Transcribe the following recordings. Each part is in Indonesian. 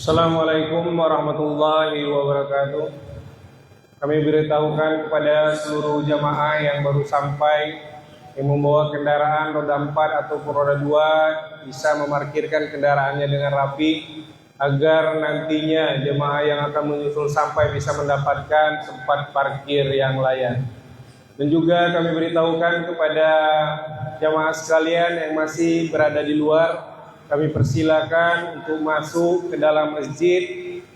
Assalamualaikum warahmatullahi wabarakatuh. Kami beritahukan kepada seluruh jamaah yang baru sampai yang membawa kendaraan roda 4 ataupun roda 2 bisa memarkirkan kendaraannya dengan rapi agar nantinya jemaah yang akan menyusul sampai bisa mendapatkan tempat parkir yang layak. Dan juga kami beritahukan kepada jemaah sekalian yang masih berada di luar, kami persilakan untuk masuk ke dalam masjid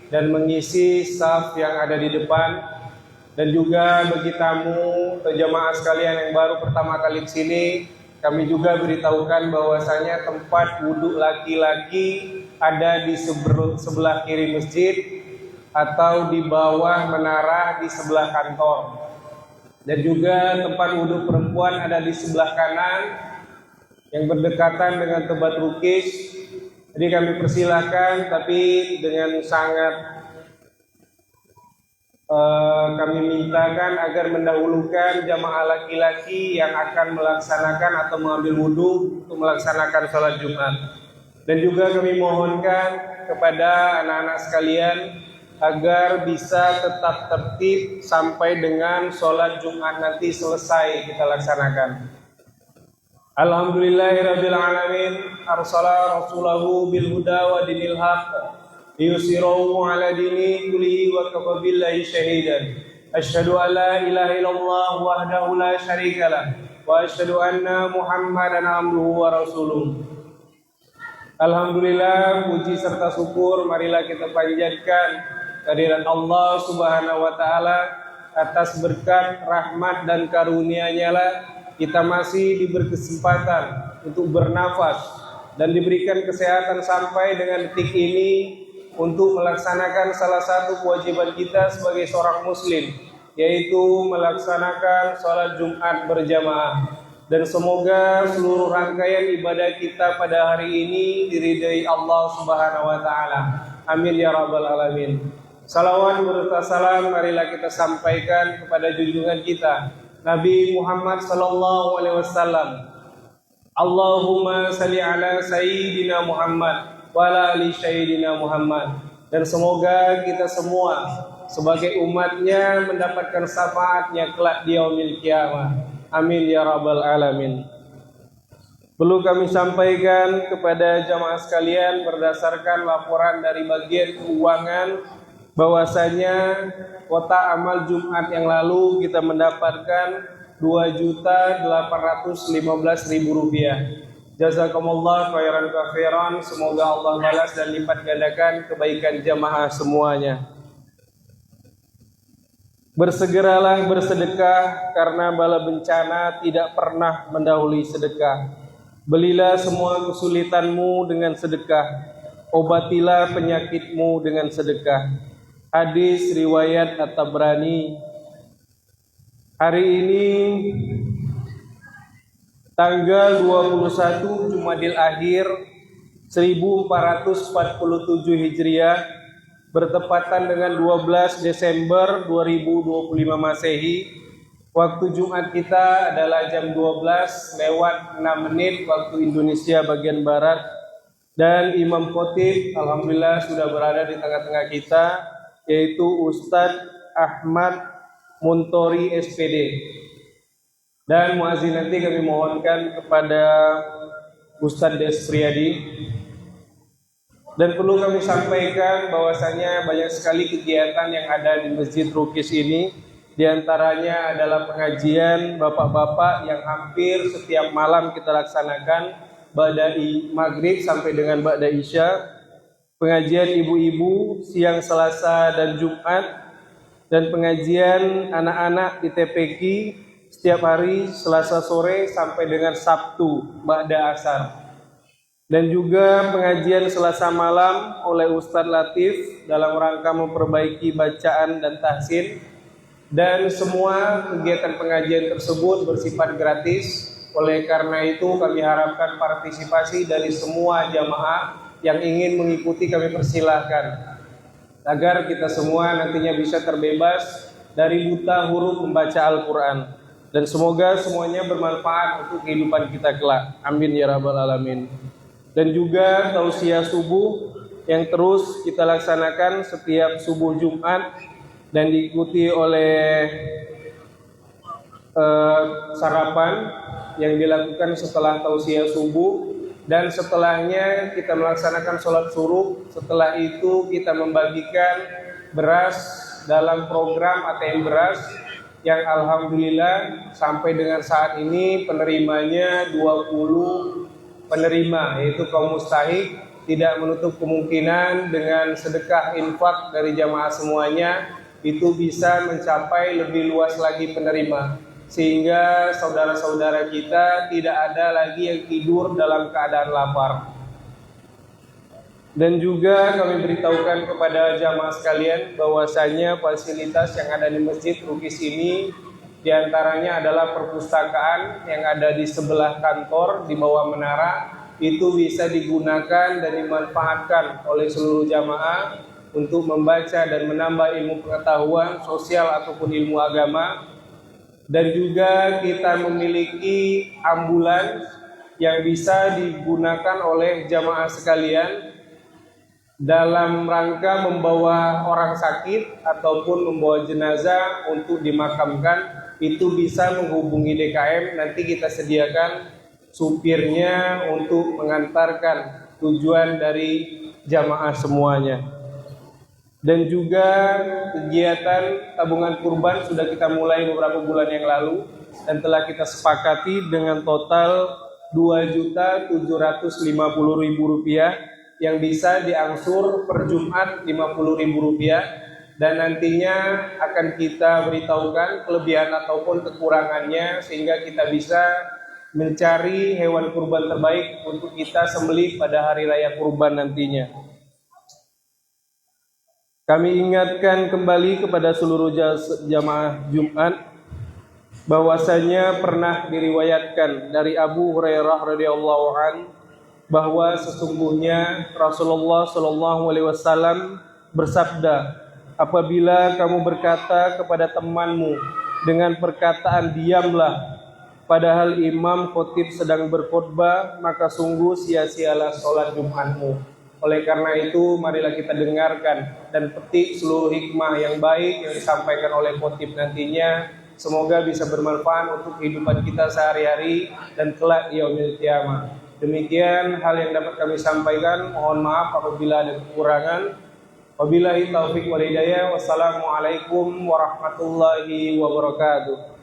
dan mengisi saf yang ada di depan. Dan juga bagi tamu atau jemaah sekalian yang baru pertama kali ke sini, kami juga beritahukan bahwasanya tempat wudhu laki-laki ada di sebelah kiri masjid atau di bawah menara di sebelah kantor. Dan juga tempat wudhu perempuan ada di sebelah kanan yang berdekatan dengan tempat rukis. Jadi kami persilahkan, tapi dengan sangat kami mintakan agar mendahulukan jamaah laki-laki yang akan melaksanakan atau mengambil wudhu untuk melaksanakan sholat Jumat. Dan juga kami mohonkan kepada anak-anak sekalian agar bisa tetap tertib sampai dengan sholat Jumat nanti selesai kita laksanakan. Alhamdulillahirabbil alamin, arsala rasulahu bil huda wa dinil haqq liyusirahu ala dini kullihi wa kafa billahi shahidan. Asyhadu an la ilaha illallah wahdahu la syarika lah wa asyhadu anna Muhammadan abduhu wa rasuluh. Alhamdulillah, puji serta syukur marilah kita panjatkan kehadirat Allah Subhanahu wa taala atas berkat rahmat dan karunia-Nya lah kita masih diberi kesempatan untuk bernafas dan diberikan kesehatan sampai dengan detik ini untuk melaksanakan salah satu kewajiban kita sebagai seorang muslim, yaitu melaksanakan sholat Jumat berjamaah. Dan semoga seluruh rangkaian ibadah kita pada hari ini diridai Allah Subhanahu wa taala. Amin ya rabbal alamin. Salawat berserta salam marilah kita sampaikan kepada junjungan kita Nabi Muhammad sallallahu alaihi wasallam. Allahumma salli ala sayyidina Muhammad wa ala ali sayyidina Muhammad. Dan semoga kita semua sebagai umatnya mendapatkan syafaatnya kelak di yaumil qiyamah. Amin ya rabbal alamin. Perlu kami sampaikan kepada jamaah sekalian berdasarkan laporan dari bagian keuangan bahwasanya kota amal Jumat yang lalu kita mendapatkan Rp2.815.000. Jazakumullah khairan katsiran. Semoga Allah balas dan lipat gandakan kebaikan jamaah semuanya. Bersegeralah bersedekah karena bala bencana tidak pernah mendahului sedekah. Belilah semua kesulitanmu dengan sedekah. Obatilah penyakitmu dengan sedekah. Hadis riwayat At-Tabrani. Hari ini tanggal 21 Jumadil Akhir 1447 Hijriah bertepatan dengan 12 Desember 2025 Masehi. Waktu Jumat kita adalah jam 12:06 waktu Indonesia bagian Barat. Dan Imam Khotib alhamdulillah sudah berada di tengah-tengah kita, yaitu Ustadz Ahmad Muntori SPD. Dan muazin nanti kami mohonkan kepada Ustadz Desriyadi. Dan perlu kami sampaikan bahwasanya banyak sekali kegiatan yang ada di Masjid Rukis ini. Di antaranya adalah pengajian bapak-bapak yang hampir setiap malam kita laksanakan ba'da maghrib sampai dengan ba'da isya. Pengajian ibu-ibu siang Selasa dan Jumat. Dan pengajian anak-anak di TPQ setiap hari Selasa sore sampai dengan Sabtu ba'da asar. Dan juga pengajian Selasa malam oleh Ustadz Latif dalam rangka memperbaiki bacaan dan tahsin. Dan semua kegiatan pengajian tersebut bersifat gratis. Oleh karena itu kami harapkan partisipasi dari semua jamaah yang ingin mengikuti, kami persilahkan agar kita semua nantinya bisa terbebas dari buta huruf membaca Al-Quran. Dan semoga semuanya bermanfaat untuk kehidupan kita kelak. Amin ya rabbal alamin. Dan juga tausiah subuh yang terus kita laksanakan setiap subuh Jumat dan diikuti oleh sarapan yang dilakukan setelah tausiah subuh, dan setelahnya kita melaksanakan sholat suruh. Setelah itu kita membagikan beras dalam program ATM beras yang alhamdulillah sampai dengan saat ini penerimanya 20 penerima, yaitu kaum mustahik. Tidak menutup kemungkinan dengan sedekah infak dari jamaah semuanya itu bisa mencapai lebih luas lagi penerima, sehingga saudara-saudara kita tidak ada lagi yang tidur dalam keadaan lapar. Dan juga kami beritahukan kepada jamaah sekalian bahwasanya fasilitas yang ada di Masjid Rukis ini diantaranya adalah perpustakaan yang ada di sebelah kantor di bawah menara. Itu bisa digunakan dan dimanfaatkan oleh seluruh jamaah untuk membaca dan menambah ilmu pengetahuan sosial ataupun ilmu agama. Dan juga kita memiliki ambulans yang bisa digunakan oleh jamaah sekalian dalam rangka membawa orang sakit ataupun membawa jenazah untuk dimakamkan. Itu bisa menghubungi DKM, nanti kita sediakan supirnya untuk mengantarkan tujuan dari jamaah semuanya. Dan juga kegiatan tabungan kurban sudah kita mulai beberapa bulan yang lalu dan telah kita sepakati dengan total Rp2.750.000 yang bisa diangsur per Jumat Rp50.000, dan nantinya akan kita beritahukan kelebihan ataupun kekurangannya sehingga kita bisa mencari hewan kurban terbaik untuk kita sembelih pada hari raya kurban nantinya. Kami ingatkan kembali kepada seluruh jamaah Jumat bahwasanya pernah diriwayatkan dari Abu Hurairah radhiyallahu an bahwa sesungguhnya Rasulullah shallallahu alaihi wasallam bersabda, apabila kamu berkata kepada temanmu dengan perkataan diamlah, padahal imam khotib sedang berkhutbah, maka sungguh sia-sialah sholat Jumatmu. Oleh karena itu, marilah kita dengarkan dan petik seluruh hikmah yang baik yang disampaikan oleh khotib nantinya. Semoga bisa bermanfaat untuk kehidupan kita sehari-hari dan kelak di yaumil qiyamah. Demikian hal yang dapat kami sampaikan. Mohon maaf apabila ada kekurangan. Wabillahi taufiq wal hidayah. Wassalamualaikum warahmatullahi wabarakatuh.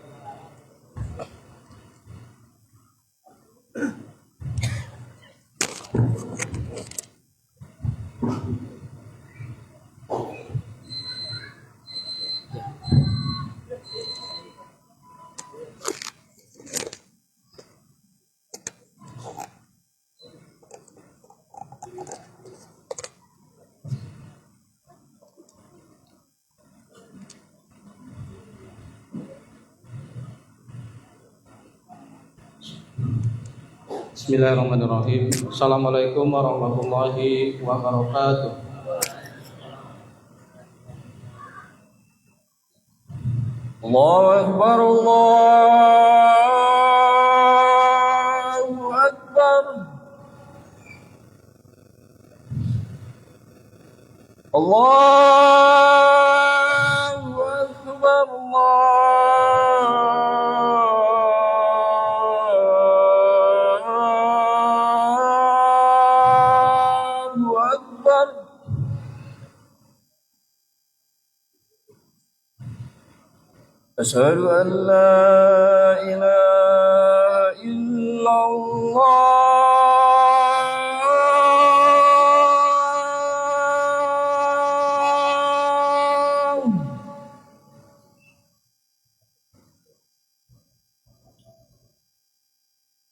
Bismillahirrahmanirrahim. Assalamualaikum warahmatullahi wabarakatuh. Allahu Akbar, Allahu Akbar. Allahu Akbar, Allahu Akbar. Asyhadu an la ilaha illallah.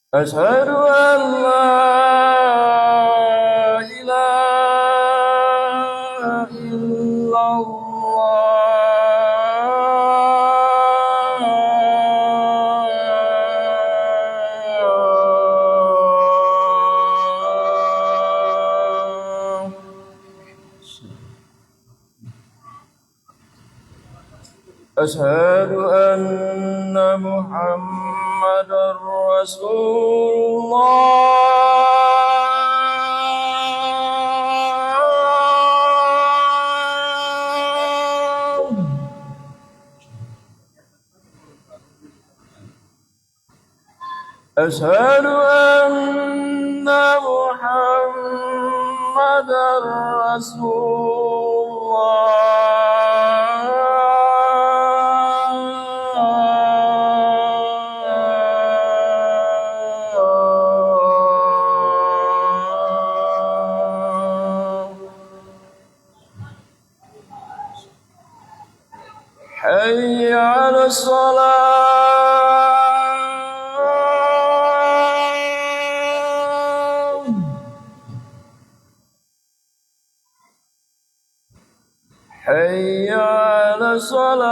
Asyhadu an la ilaha illallah. Asyhadu anna Muhammadar Rasulullah. أشهد أن محمدا رسول الله. حي على الصلاة. حي على الصلاة.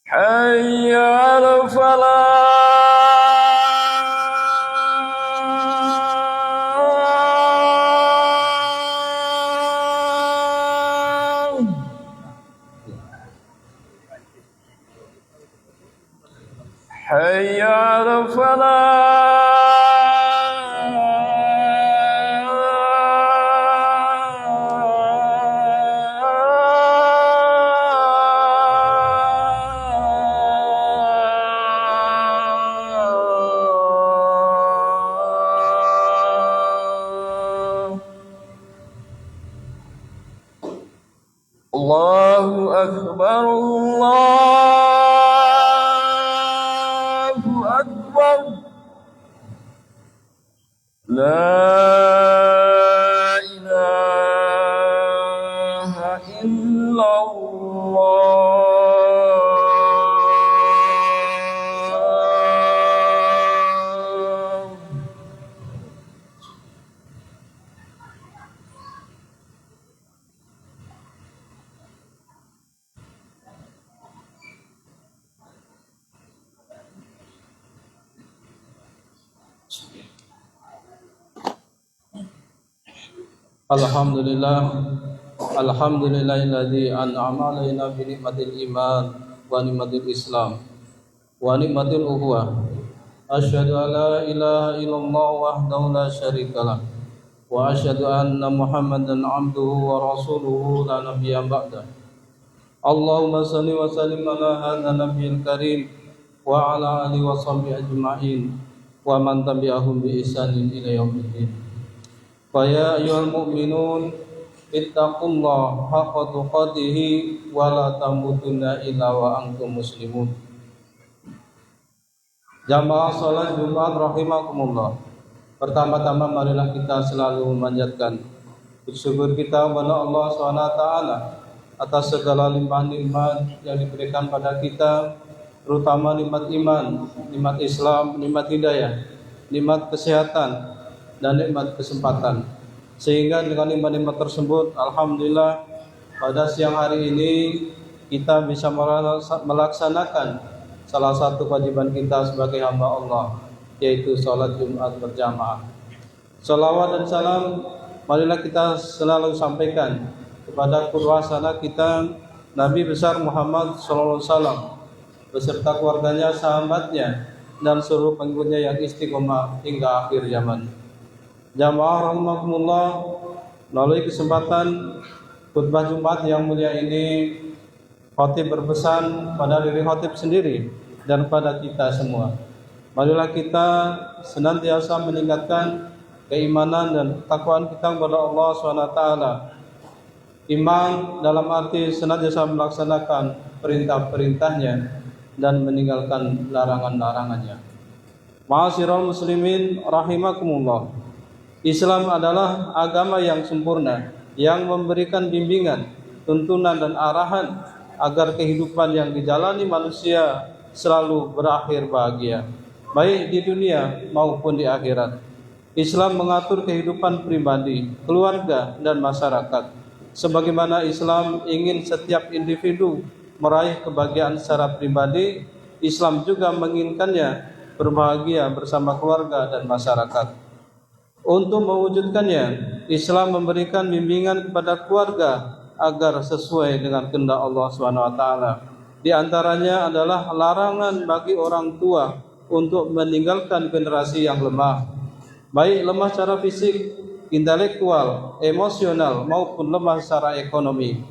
حي على الفلاح. حي على الفلاح. الله أكبر الله أكبر. لا إله إلا الله. Alhamdulillahilladzi an'ama alaina bi ni'matil iman wa ni'matil islam wa ni'matil ukhuwah. Asyhadu an la ilaha illallah wahdahu la syarikalah wa asyhadu anna Muhammadan abduhu wa rasuluhu la nabiyya ba'da. Allahumma shalli wa sallim ala hadzal nabiyil karim wa ala alihi wa sahbihi ajma'in wa man tabi'ahum bi ihsanin ila yaumiddin. Fa ya ayyuhal mu'minun ittaqullaha haqqa tuqatih wa la tamutunna illa wa antum muslimun. Jamaah salat Jumat rahimakumullah. Pertama-tama marilah kita selalu memanjatkan bersyukur kita kepada Allah SWT atas segala limpahan nikmat yang diberikan pada kita, terutama nikmat iman, nikmat Islam, nikmat hidayah, nikmat kesehatan, dan nikmat kesempatan. Sehingga dengan nikmat-nikmat tersebut, alhamdulillah pada siang hari ini kita bisa melaksanakan salah satu kewajiban kita sebagai hamba Allah, yaitu sholat Jumat berjamaah. Salawat dan salam marilah kita selalu sampaikan kepada qudwasana kita Nabi besar Muhammad SAW beserta keluarganya, sahabatnya, dan seluruh pengikutnya yang istiqomah hingga akhir zaman. Jamaah rahimakumullah, melalui kesempatan khutbah Jumat yang mulia ini, khatib berpesan pada diri khatib sendiri dan pada kita semua. Marilah kita senantiasa meningkatkan keimanan dan ketakwaan kita kepada Allah SWT. Iman dalam arti senantiasa melaksanakan perintah-perintahnya dan meninggalkan larangan-larangannya. Ma'asyiral muslimin rahimakumullah. Islam adalah agama yang sempurna, yang memberikan bimbingan, tuntunan dan arahan agar kehidupan yang dijalani manusia selalu berakhir bahagia, baik di dunia maupun di akhirat. Islam mengatur kehidupan pribadi, keluarga, dan masyarakat. Sebagaimana Islam ingin setiap individu meraih kebahagiaan secara pribadi, Islam juga menginginkannya berbahagia bersama keluarga dan masyarakat. Untuk mewujudkannya, Islam memberikan bimbingan kepada keluarga agar sesuai dengan kehendak Allah Subhanahu wa taala. Di antaranya adalah larangan bagi orang tua untuk meninggalkan generasi yang lemah, baik lemah secara fisik, intelektual, emosional maupun lemah secara ekonomi.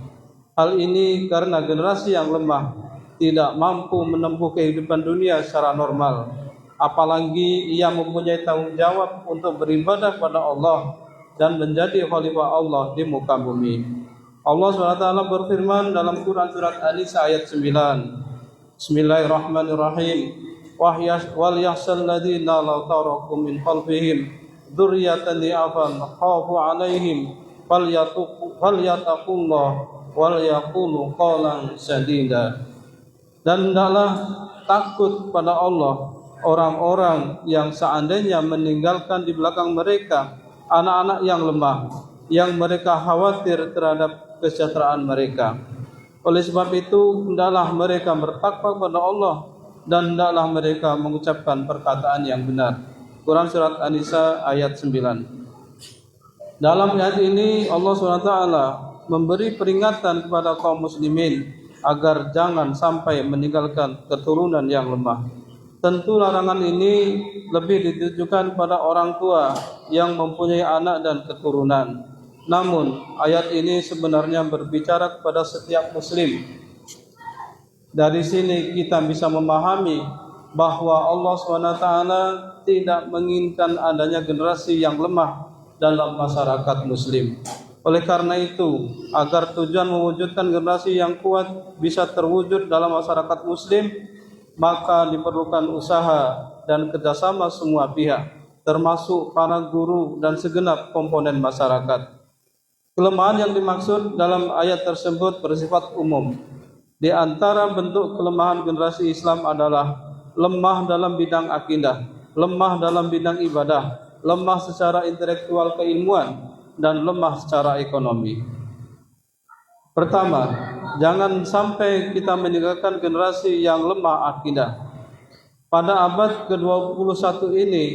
Hal ini karena generasi yang lemah tidak mampu menempuh kehidupan dunia secara normal, apalagi ia mempunyai tanggung jawab untuk beribadah kepada Allah dan menjadi khalifah Allah di muka bumi. Allah SWT berfirman dalam Quran surat An-Nisa ayat 9. Bismillahirrahmanirrahim. Wal yahsal ladzina law taraku min khalfihim dzurriyyatan dha'afan khafu 'alaihim falyattaqullah wal yaqulu qawlan sadida. Dan hendaklah takut pada Allah orang-orang yang seandainya meninggalkan di belakang mereka anak-anak yang lemah, yang mereka khawatir terhadap kesejahteraan mereka. Oleh sebab itu, hendaklah mereka bertakwa kepada Allah dan hendaklah mereka mengucapkan perkataan yang benar. Quran surat An-Nisa ayat 9. Dalam ayat ini Allah SWT memberi peringatan kepada kaum muslimin agar jangan sampai meninggalkan keturunan yang lemah. Tentu larangan ini lebih ditujukan pada orang tua yang mempunyai anak dan keturunan. Namun ayat ini sebenarnya berbicara kepada setiap muslim. Dari sini kita bisa memahami bahwa Allah SWT tidak menginginkan adanya generasi yang lemah dalam masyarakat muslim. Oleh karena itu, agar tujuan mewujudkan generasi yang kuat bisa terwujud dalam masyarakat muslim, maka diperlukan usaha dan kerjasama semua pihak, termasuk para guru dan segenap komponen masyarakat. Kelemahan yang dimaksud dalam ayat tersebut bersifat umum. Di antara bentuk kelemahan generasi Islam adalah lemah dalam bidang akidah, lemah dalam bidang ibadah, lemah secara intelektual keilmuan, dan lemah secara ekonomi. Pertama, jangan sampai kita meninggalkan generasi yang lemah akidah. Pada abad ke-21 ini,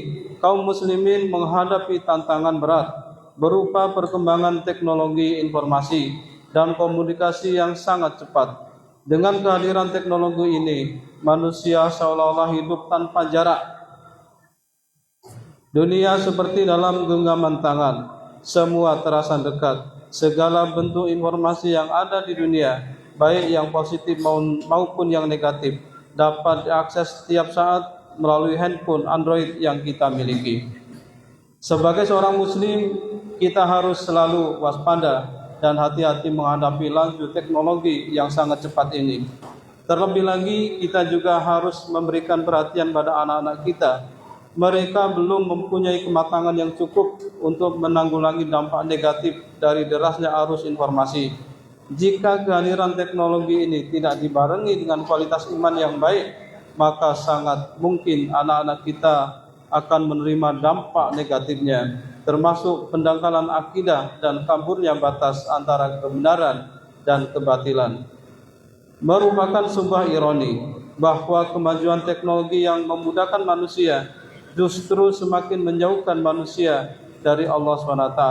kaum muslimin menghadapi tantangan berat berupa perkembangan teknologi informasi dan komunikasi yang sangat cepat. Dengan kehadiran teknologi ini, manusia seolah-olah hidup tanpa jarak. Dunia seperti dalam genggaman tangan, semua terasa dekat. Segala bentuk informasi yang ada di dunia, baik yang positif maupun yang negatif, dapat diakses setiap saat melalui handphone Android yang kita miliki. Sebagai seorang muslim, kita harus selalu waspada dan hati-hati menghadapi laju teknologi yang sangat cepat ini. Terlebih lagi, kita juga harus memberikan perhatian pada anak-anak kita. Mereka belum mempunyai kematangan yang cukup untuk menanggulangi dampak negatif dari derasnya arus informasi. Jika kehadiran teknologi ini tidak dibarengi dengan kualitas iman yang baik, maka sangat mungkin anak-anak kita akan menerima dampak negatifnya, termasuk pendangkalan akidah dan kaburnya batas antara kebenaran dan kebatilan. Merupakan sebuah ironi bahwa kemajuan teknologi yang memudahkan manusia justru semakin menjauhkan manusia dari Allah SWT.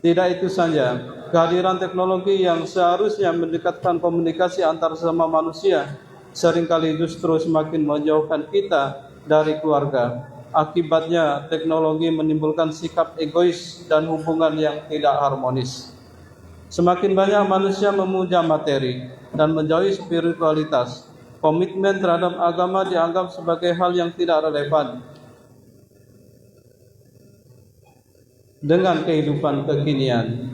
Tidak itu saja, kehadiran teknologi yang seharusnya mendekatkan komunikasi antar sesama manusia seringkali justru semakin menjauhkan kita dari keluarga. Akibatnya, teknologi menimbulkan sikap egois dan hubungan yang tidak harmonis. Semakin banyak manusia memuja materi dan menjauhi spiritualitas, komitmen terhadap agama dianggap sebagai hal yang tidak relevan dengan kehidupan kekinian.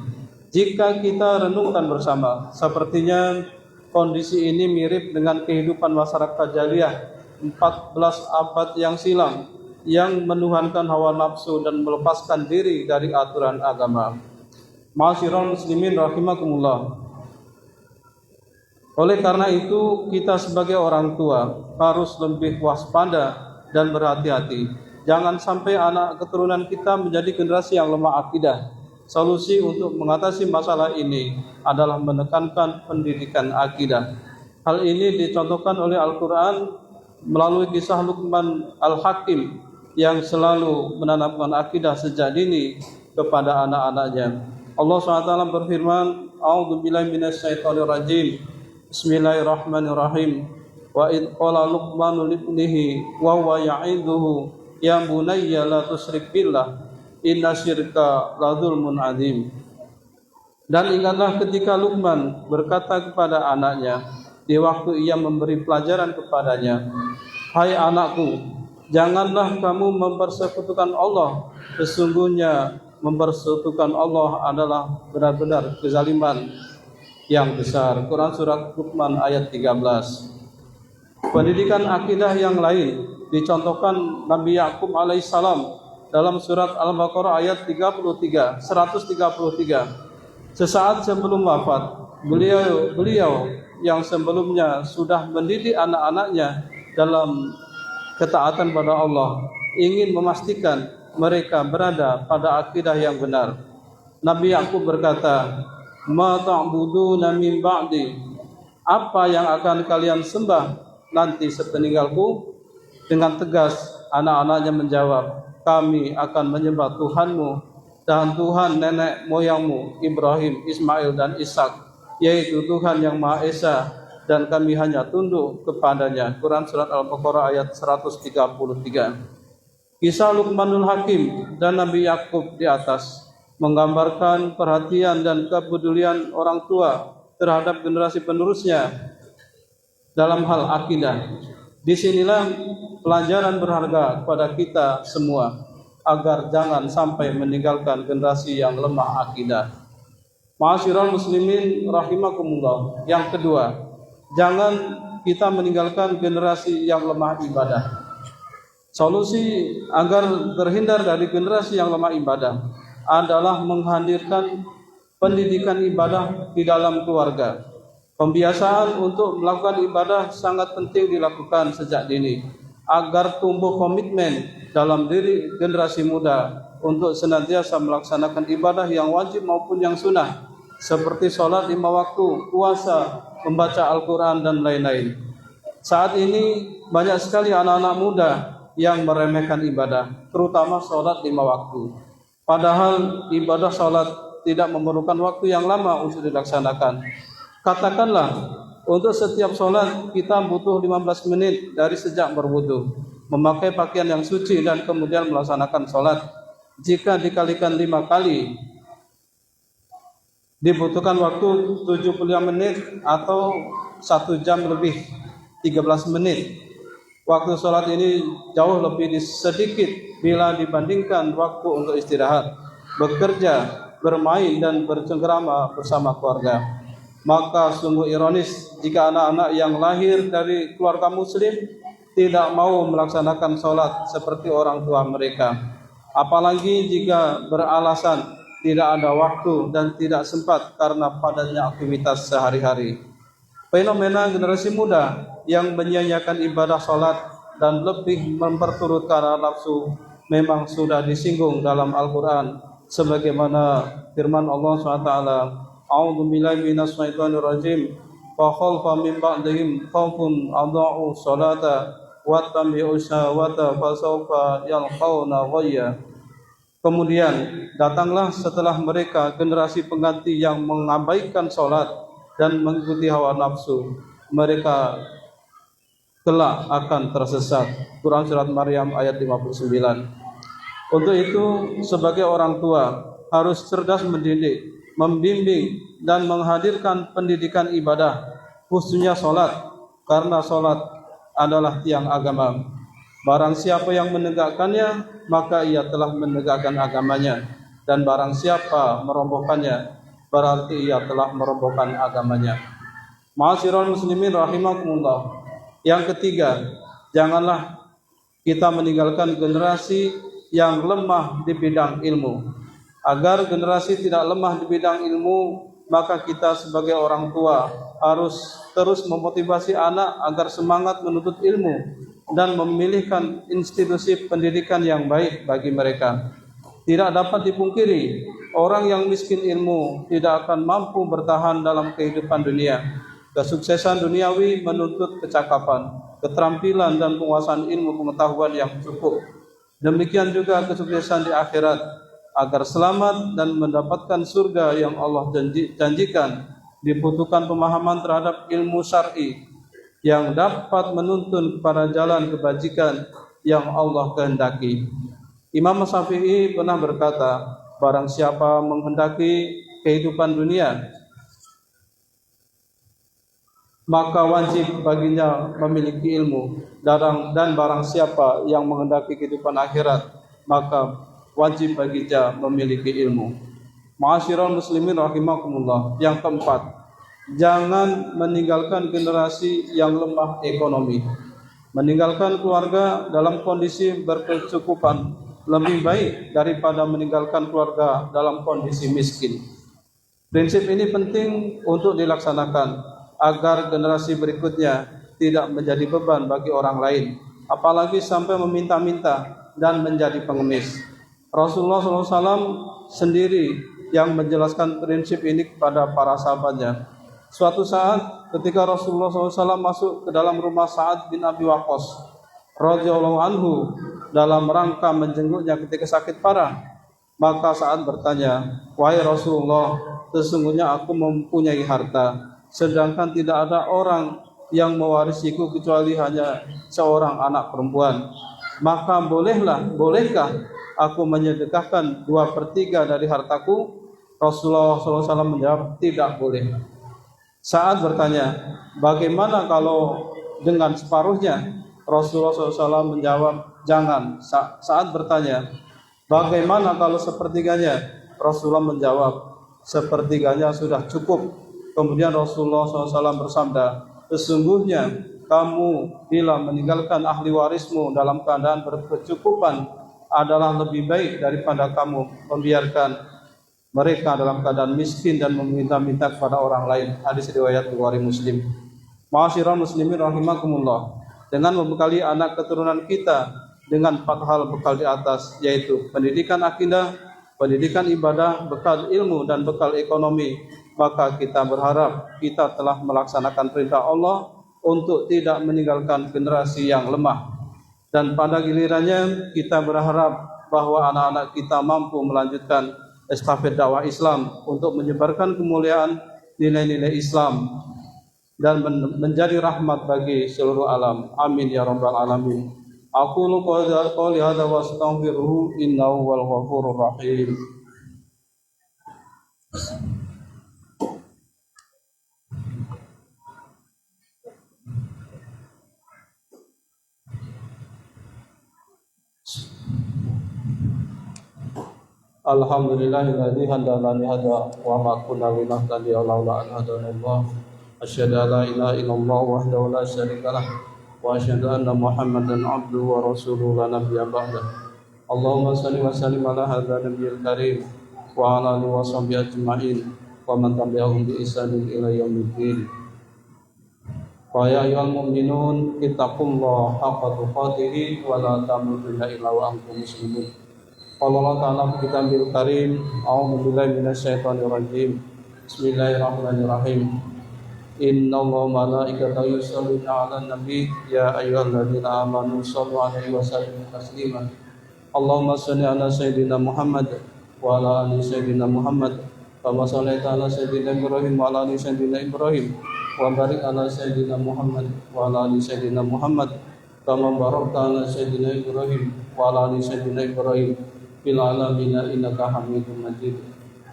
Jika kita renungkan bersama, sepertinya kondisi ini mirip dengan kehidupan masyarakat jahiliyah 14 abad yang silam, yang menuhankan hawa nafsu dan melepaskan diri dari aturan agama. Ma'asyiral muslimin rahimakumullah. Oleh karena itu, kita sebagai orang tua harus lebih waspada dan berhati-hati. Jangan sampai anak keturunan kita menjadi generasi yang lemah akidah. Solusi untuk mengatasi masalah ini adalah menekankan pendidikan akidah. Hal ini dicontohkan oleh Al-Quran melalui kisah Luqman Al-Hakim yang selalu menanamkan akidah sejak dini, kepada anak-anaknya. Allah SWT berfirman, A'udzubillahi minasyaitonirrajim. Bismillahirrahmanirrahim. Wa id qala Luqmanu libnihi wa huwa ya'iduhu ya bunayya la tusyrik billah inna syirka la dzulmun adzim. Dan ingatlah ketika Luqman berkata kepada anaknya di waktu ia memberi pelajaran kepadanya, hai anakku, janganlah kamu mempersekutukan Allah. Sesungguhnya mempersekutukan Allah adalah benar-benar kezaliman yang besar. Quran surat Luqman ayat 13. Pendidikan akidah yang lain dicontohkan Nabi Yakub alaihissalam dalam surat Al-Baqarah ayat 133. Sesaat sebelum wafat, beliau yang sebelumnya sudah mendidik anak-anaknya dalam ketaatan pada Allah, ingin memastikan mereka berada pada akidah yang benar. Nabi Yakub berkata, "Ma ta'buduna min ba'di?" Apa yang akan kalian sembah nanti sepeninggalku? Dengan tegas anak-anaknya menjawab, kami akan menyembah Tuhanmu dan Tuhan nenek moyangmu Ibrahim, Ismail dan Ishak, yaitu Tuhan yang Maha Esa, dan kami hanya tunduk kepadanya. Quran surat Al-Baqarah ayat 133. Kisah Luqmanul Hakim dan Nabi Yakub di atas menggambarkan perhatian dan kepedulian orang tua terhadap generasi penerusnya dalam hal akidah. Disinilah pelajaran berharga kepada kita semua agar jangan sampai meninggalkan generasi yang lemah akidah. Ma'asyiral muslimin rahimakumullah. Yang kedua, jangan kita meninggalkan generasi yang lemah ibadah. Solusi agar terhindar dari generasi yang lemah ibadah adalah menghadirkan pendidikan ibadah di dalam keluarga. Pembiasaan untuk melakukan ibadah sangat penting dilakukan sejak dini agar tumbuh komitmen dalam diri generasi muda untuk senantiasa melaksanakan ibadah yang wajib maupun yang sunnah seperti sholat 5 waktu, puasa, membaca Al-Quran dan lain-lain. Saat ini banyak sekali anak-anak muda yang meremehkan ibadah, terutama sholat 5 waktu. Padahal ibadah sholat tidak memerlukan waktu yang lama untuk dilaksanakan. Katakanlah, untuk setiap sholat kita butuh 15 menit dari sejak berwudu, memakai pakaian yang suci dan kemudian melaksanakan sholat. Jika dikalikan 5 kali, dibutuhkan waktu 75 menit atau 1 jam lebih 13 menit. Waktu sholat ini jauh lebih sedikit bila dibandingkan waktu untuk istirahat, bekerja, bermain, dan bercengkrama bersama keluarga. Maka sungguh ironis jika anak-anak yang lahir dari keluarga muslim tidak mau melaksanakan sholat seperti orang tua mereka. Apalagi jika beralasan tidak ada waktu dan tidak sempat karena padatnya aktivitas sehari-hari. Fenomena generasi muda yang menyia-nyiakan ibadah sholat dan lebih memperturutkan nafsu memang sudah disinggung dalam Al-Quran sebagaimana firman Allah SWT, A'udzu billahi minas syaitonir rajim, fa khalfa min ba'dihim khalfun adha'u sholata wattabi'u syahwata fasawfa yalqauna ghayya. Kemudian datanglah setelah mereka generasi pengganti yang mengabaikan sholat dan mengikuti hawa nafsu, mereka kelak akan tersesat. Quran surat Maryam ayat 59. Untuk itu sebagai orang tua harus cerdas mendidik, membimbing dan menghadirkan pendidikan ibadah, khususnya sholat, karena sholat adalah tiang agama. Barang siapa yang menegakkannya, maka ia telah menegakkan agamanya, dan barang siapa merobohkannya, berarti ia telah merobohkan agamanya. Ma'asyiral muslimin rahimakumullah. Yang ketiga, janganlah kita meninggalkan generasi yang lemah di bidang ilmu. Agar generasi tidak lemah di bidang ilmu, maka kita sebagai orang tua harus terus memotivasi anak agar semangat menuntut ilmu dan memilihkan institusi pendidikan yang baik bagi mereka. Tidak dapat dipungkiri, orang yang miskin ilmu tidak akan mampu bertahan dalam kehidupan dunia. Kesuksesan duniawi menuntut kecakapan, keterampilan, dan penguasaan ilmu pengetahuan yang cukup. Demikian juga kesuksesan di akhirat. agar selamat dan mendapatkan surga yang Allah janjikan, dibutuhkan pemahaman terhadap ilmu syar'i yang dapat menuntun kepada jalan kebajikan yang Allah kehendaki. Imam Syafi'i pernah berkata, barang siapa menghendaki kehidupan dunia, maka wajib baginya memiliki ilmu, dan barang siapa yang menghendaki kehidupan akhirat, maka wajib baginya memiliki ilmu. Ma'asyiral muslimin rahimakumullah. Yang keempat, jangan meninggalkan generasi yang lemah ekonomi. Meninggalkan keluarga dalam kondisi berkecukupan lebih baik daripada meninggalkan keluarga dalam kondisi miskin. Prinsip ini penting untuk dilaksanakan agar generasi berikutnya tidak menjadi beban bagi orang lain, apalagi sampai meminta-minta dan menjadi pengemis. Rasulullah SAW sendiri yang menjelaskan prinsip ini kepada para sahabatnya. Suatu saat ketika Rasulullah SAW masuk ke dalam rumah Sa'ad bin Abi Waqqas radhiyallahu anhu dalam rangka menjenguknya ketika sakit parah, maka Sa'ad bertanya, "Wahai Rasulullah, sesungguhnya aku mempunyai harta, sedangkan tidak ada orang yang mewarisiku kecuali hanya seorang anak perempuan. Maka bolehkah aku menyedekahkan 2/3 dari hartaku?" Rasulullah SAW menjawab, "Tidak boleh." Sa'ad bertanya, "Bagaimana kalau dengan separuhnya?" Rasulullah SAW menjawab, "Jangan." Sa'ad bertanya, "Bagaimana kalau sepertiganya?" Rasulullah menjawab, "Sepertiganya sudah cukup." Kemudian Rasulullah SAW bersabda, "Sesungguhnya kamu bila meninggalkan ahli warismu dalam keadaan berkecukupan adalah lebih baik daripada kamu membiarkan mereka dalam keadaan miskin dan meminta-minta kepada orang lain." Hadis riwayat Bukhari Muslim. Ma'asyiral muslimin rahimakumullah. Dengan membekali anak keturunan kita dengan 4 hal bekal di atas, yaitu pendidikan akidah, pendidikan ibadah, bekal ilmu, dan bekal ekonomi, maka kita berharap kita telah melaksanakan perintah Allah untuk tidak meninggalkan generasi yang lemah. Dan pada gilirannya kita berharap bahwa anak-anak kita mampu melanjutkan estafet dakwah Islam untuk menyebarkan kemuliaan nilai-nilai Islam dan menjadi rahmat bagi seluruh alam. Amin ya rabbal alamin. Aqulu qouli hadza wa astaghfiruhu innahu wal ghafurur rahim. Alhamdulillahilladzi hadana li hadza wa ma kunna linahtadiya laula an hadana Allah. Asyhadu an la ilaha illallah wahdahu la syarika lah wa asyhadu anna Muhammadan abduhu wa rasuluhu la nabiyya ba'da. Allahumma shalli wa sallim ala hadzal nabiyil karim wa ala alihi wa sahbihi ajma'in wa man tabi'ahum bi ihsanin ila yaumiddin. Wa ya ayyuhal mu'minun ittaqullaha haqqa tuqatih wa la tamutunna illa wa antum muslimun. Allah Ta'ala fi kitabil karim, a'udzu billahi minasyaitonir rajim. Bismillahirrahmanirrahim. Inna Allaha wa malaikatahu yusholluna 'alan nabi ya ayyuhalladzina amanu shallu 'alaihi wa sallimu taslima. Allahumma shalli 'ala sayyidina Muhammad wa 'ala ali sayyidina Muhammad kama shallaita 'ala sayyidina Ibrahim wa 'ala ali sayyidina Ibrahim wa barik 'ala sayyidina Muhammad wa 'ala ali sayyidina Muhammad kama barakta 'ala sayyidina Ibrahim wa 'ala ali sayyidina Ibrahim fil 'alamin innaka Hamidum Majid.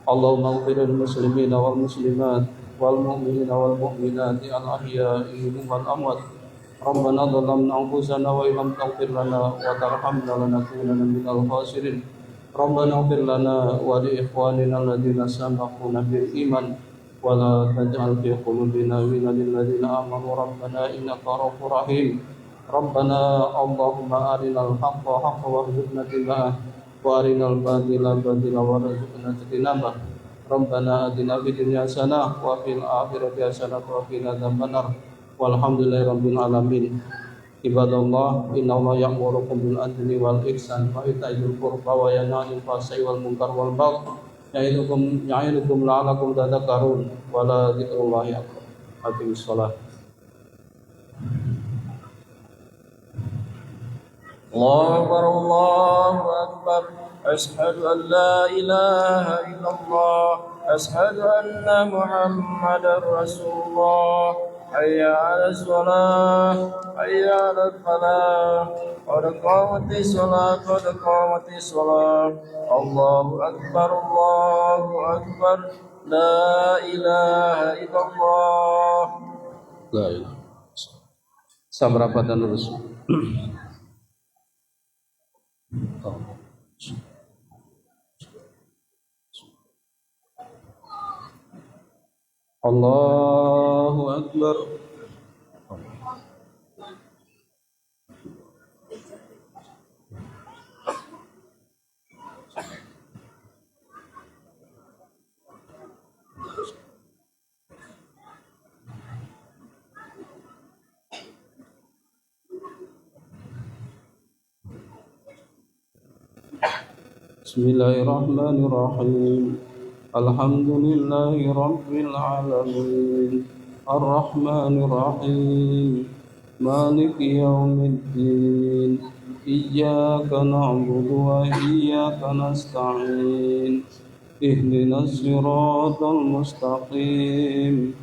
Allahumma ighfir lil muslimina wal muslimat wal mu'minina wal mu'minati al ahya'i minhum wal amwat. Rabbana dhalamna anfusana wa illam taghfir lana wa tarhamna lanakunanna minal khasirin. Rabbana ighfir lana wa li ikhwanina alladziina sabaquna bil iman wa la taj'al fi qulubina ghillan lil ladziina amanu rabbana innaka ra'ufur rahim. Rabbana Allahumma arinal haqqa haqqan warzuqna ittiba'ah wa arinal batila batilan warzuqna ijtinabah. Rabbana atina fid dunya hasanah wa fil akhirati hasanah wa qina adzabannar. Walhamdulillahi rabbil alamin. Ibadallah, innallaha ya'murukum bil adli wal ihsan wa ita'i dzil qurba wa yanha 'anil fahsya'i wal munkar wal baghi ya'idukum la'allakum tadhakkarun wa la dzikrullahi akbar. Aqimis shalah. Allahu akbar, Allahu akbar. أشهد أن لا إله إلا الله أشهد أن محمدا رسول الله حي على الصلاة حي على الفلاح قد قامت الصلاة قد قامت الصلاة الله أكبر لا إله إلا الله La ilaha. Samrapatan lurus. Allahu Akbar. Bismillahirrahmanirrahim. Alhamdulillahi rabbil alamin. Ar-Rahmanir Rahim. Maliki yaumiddin. Iyyaka na'budu wa iyyaka nasta'in. Ihdinas siratal mustaqim.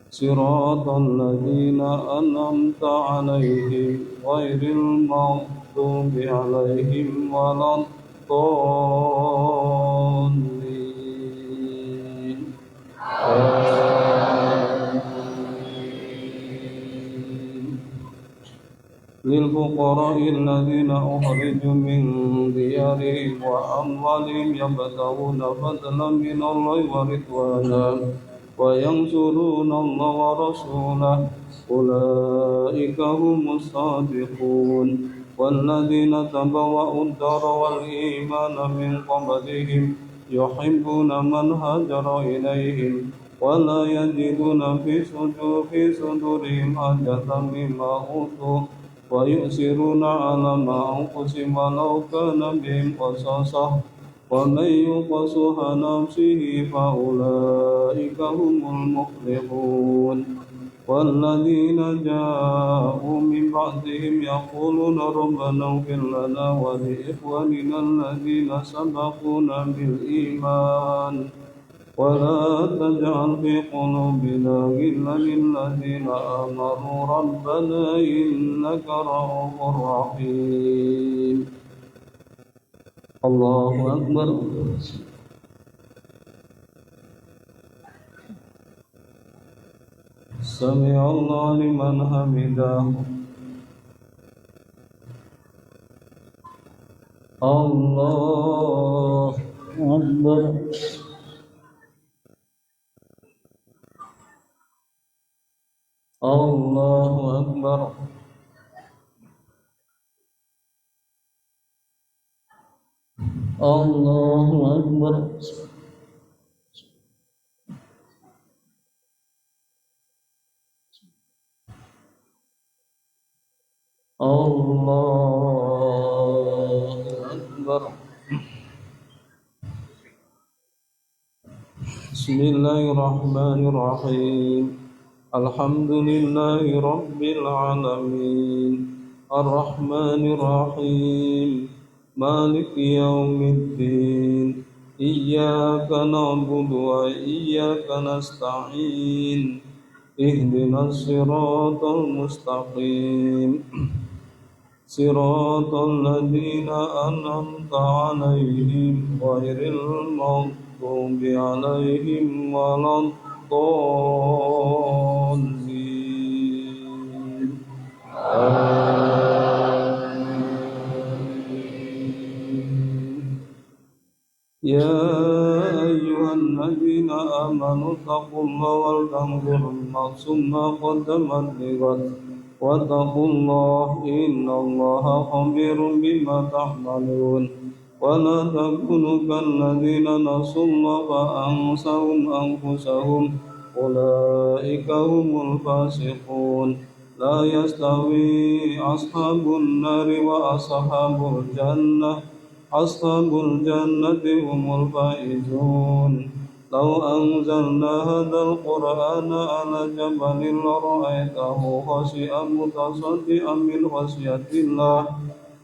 Siratal ladzina an'amta 'alaihim ghairil maghdubi 'alaihim waladdallin. للفقراء الذين أخرجوا من ديارهم وأموالهم يبتغون فضلا من الله ورضوانا وينصرون الله ورسوله أولئك هم الصادقون والذين تبوأوا الدار والإيمان من قبلهم يحبون من هاجر إليهم ولا يجدون في صدورهم حاجة مما أوتوا ويؤثرون على ما أنفسهم ولو كان بهم خصاصة ومن يوق شح نفسه فأولئك هم المفلحون والذين جاءوا من بعدهم يقولون ربنا اغفر لنا ولإخواننا الذين سبقونا بالإيمان ولا تجعل في قلوبنا غلا للذين آمنوا ربنا إنك رؤوف رحيم. الله أكبر. سمع الله لمن حمده. الله أكبر. الله أكبر. الله أكبر. الله أكبر. بسم الله الرحمن الرحيم. الحمد لله رب العالمين الرحمن الرحيم مالك يوم الدين إياك نعبد وإياك نستعين اهدنا الصراط المستقيم صراط الذين أنعمت عليهم غير المغضوب عليهم ولا الضالين. يا أيها الذين آمنوا اتقوا الله ولتنظر نفس ما قدمت لغد واتقوا الله إن الله خبير بما تعملون ولا تكونوا كالذين نسوا الله فأنساهم أنفسهم أولئك هم الفاسقون. لا يستوي أصحاب النار وأصحاب الجنة أصحاب الجنة هم الفائزون. لو أنزلنا هذا القرآن على جبل لرأيته خاشعا متصدعا من خشية الله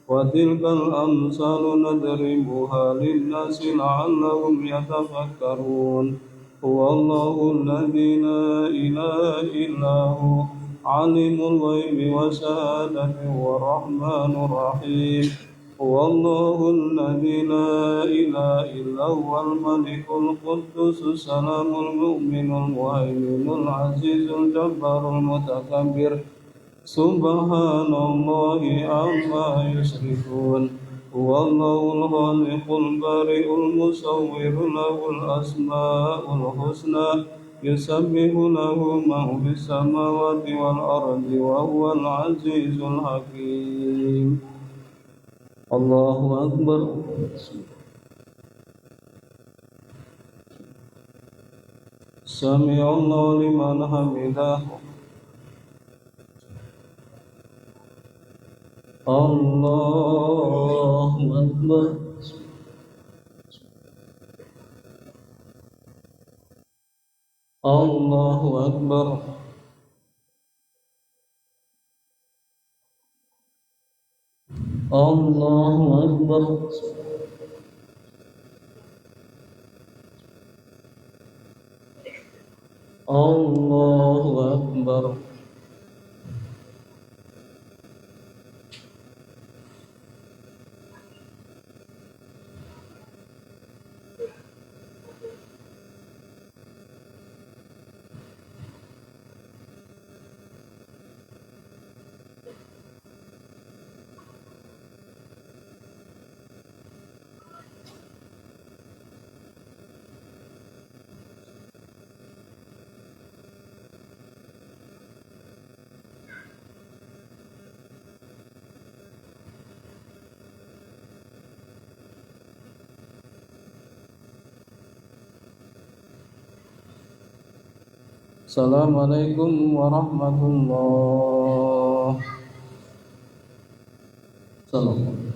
وتلك الأمثال نضربها للناس لعلهم يتفكرون هو الله الذي لا إله إلا هو عالم الغيب والشهادة هو الرحمن الرحيم هو الله الذي لا إله إلا هو الملك القدوس السلام المؤمن المهيمن العزيز الجبار المتكبر سبحان الله عما يشركون هو الله الخالق البارئ المصور له الأسماء الحسنى يسبح له من في السماوات والأرض وهو العزيز الحكيم الله أكبر سمع الله لمن حمده الله أكبر الله أكبر الله أكبر الله أكبر Assalamualaikum warahmatullahi wabarakatuh.